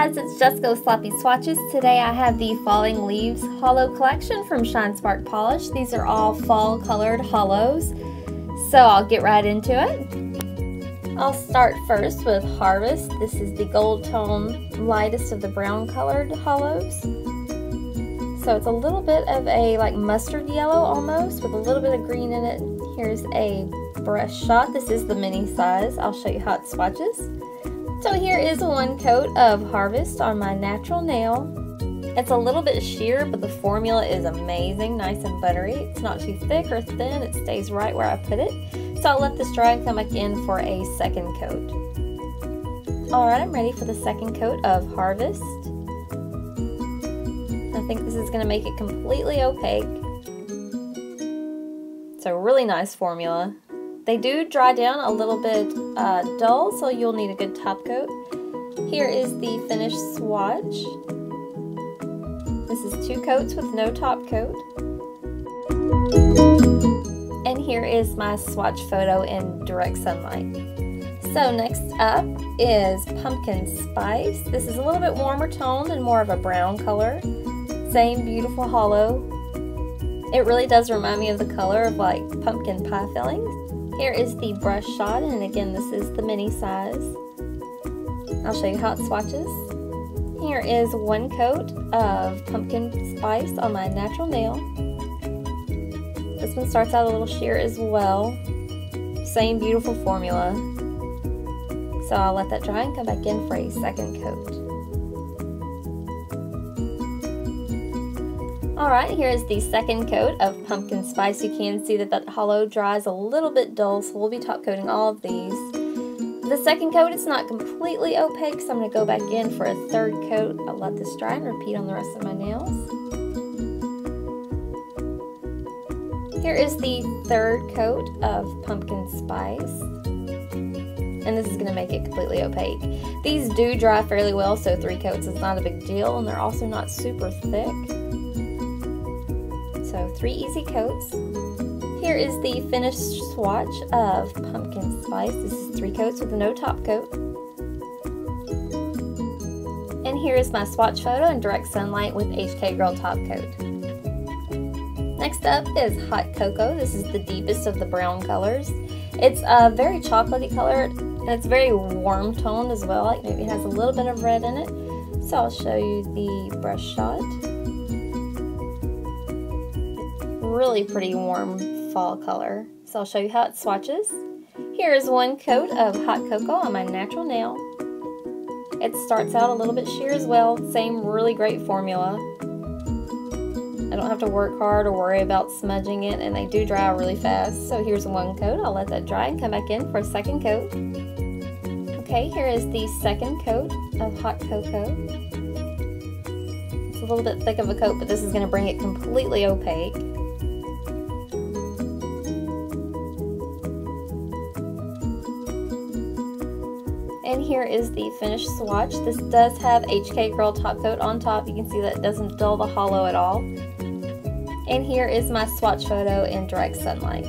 guys, it's Jessica with Sloppy Swatches. Today I have the Falling Leaves Hollow Collection from Shinespark Polish. These are all fall colored hollows, so I'll get right into it. I'll start first with Harvest. This is the gold tone, lightest of the brown colored hollows. So it's a little bit of a like mustard yellow almost with a little bit of green in it. Here's a brush shot. This is the mini size. I'll show you how it swatches. So here is one coat of Harvest on my natural nail. It's a little bit sheer, but the formula is amazing, nice and buttery. It's not too thick or thin, it stays right where I put it. So I'll let this dry and come back in for a second coat. Alright, I'm ready for the second coat of Harvest. I think this is going to make it completely opaque. It's a really nice formula. They do dry down a little bit dull, so you'll need a good top coat. Here is the finished swatch. This is 2 coats with no top coat. And here is my swatch photo in direct sunlight. So next up is Pumpkin Spice. This is a little bit warmer toned and more of a brown color. Same beautiful hollow. It really does remind me of the color of like pumpkin pie fillings. Here is the brush shot, and again this is the mini size. I'll show you how it swatches. Here is one coat of Pumpkin Spice on my natural nail. This one starts out a little sheer as well. Same beautiful formula. So I'll let that dry and come back in for a second coat. Alright, here is the second coat of Pumpkin Spice. You can see that that hollow dries a little bit dull, so we'll be top coating all of these. The second coat is not completely opaque, so I'm going to go back in for a third coat. I'll let this dry and repeat on the rest of my nails. Here is the third coat of Pumpkin Spice. And this is going to make it completely opaque. These do dry fairly well, so 3 coats is not a big deal, and they're also not super thick. So 3 easy coats. Here is the finished swatch of Pumpkin Spice. This is 3 coats with no top coat. And here is my swatch photo in direct sunlight with HK Girl top coat. Next up is Hot Cocoa. This is the deepest of the brown colors. It's a very chocolatey color, and it's very warm toned as well. Like maybe it has a little bit of red in it. So I'll show you the brush shot. Really pretty warm fall color. So I'll show you how it swatches. Here is one coat of Hot Cocoa on my natural nail. It starts out a little bit sheer as well. Same really great formula. I don't have to work hard or worry about smudging it, and they do dry really fast. So here's one coat. I'll let that dry and come back in for a second coat. Okay, here is the second coat of Hot Cocoa. It's a little bit thick of a coat, but this is going to bring it completely opaque. And here is the finished swatch. This does have HK Girl top coat on top. You can see that it doesn't dull the hollow at all. And here is my swatch photo in direct sunlight.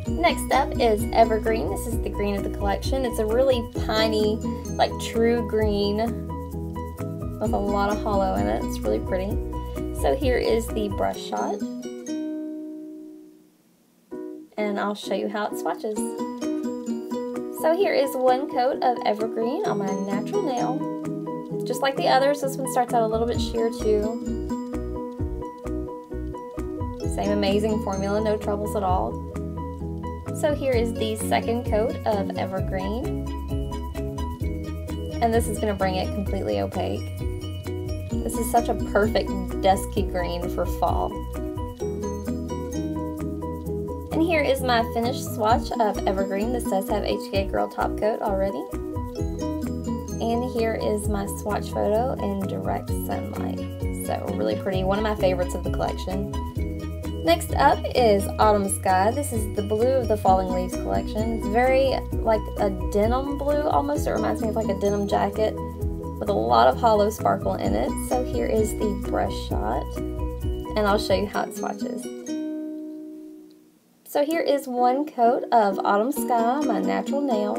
Next up is Evergreen. This is the green of the collection. It's a really piney, like true green with a lot of hollow in it. It's really pretty. So here is the brush shot. And I'll show you how it swatches. So here is one coat of Evergreen on my natural nail. Just like the others, this one starts out a little bit sheer too. Same amazing formula, no troubles at all. So here is the second coat of Evergreen. And this is going to bring it completely opaque. This is such a perfect dusky green for fall. And here is my finished swatch of Evergreen. This does have HK Girl top coat already. And here is my swatch photo in direct sunlight. So really pretty, one of my favorites of the collection. Next up is Autumn Sky. This is the blue of the Falling Leaves collection. It's very like a denim blue almost. It reminds me of like a denim jacket with a lot of hollow sparkle in it. So here is the brush shot, and I'll show you how it swatches. So here is one coat of Autumn Sky on my natural nail.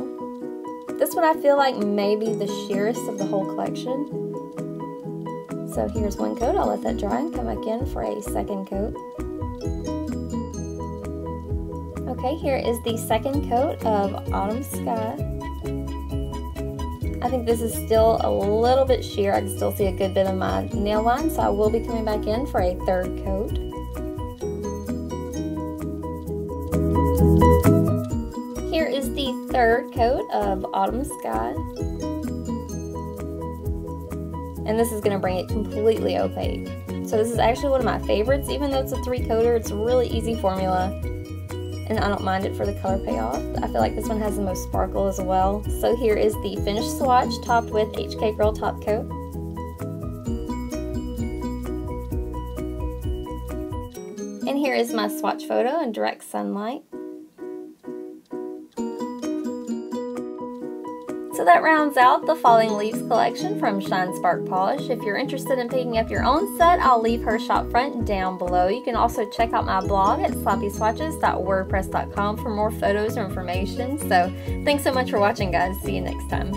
This one I feel like may be the sheerest of the whole collection. So here's one coat. I'll let that dry and come back in for a second coat. Okay, here is the second coat of Autumn Sky. I think this is still a little bit sheer. I can still see a good bit of my nail line, so I will be coming back in for a third coat. Here is the third coat of Autumn Sky. And this is going to bring it completely opaque. So this is actually one of my favorites. Even though it's a 3-coater, it's a really easy formula. And I don't mind it for the color payoff. I feel like this one has the most sparkle as well. So here is the finished swatch topped with HK Girl top coat. And here is my swatch photo in direct sunlight. So that rounds out the Falling Leaves collection from Shinespark Polish. If you're interested in picking up your own set, I'll leave her shop front down below. You can also check out my blog at sloppyswatches.wordpress.com for more photos or information. So thanks so much for watching, guys. See you next time.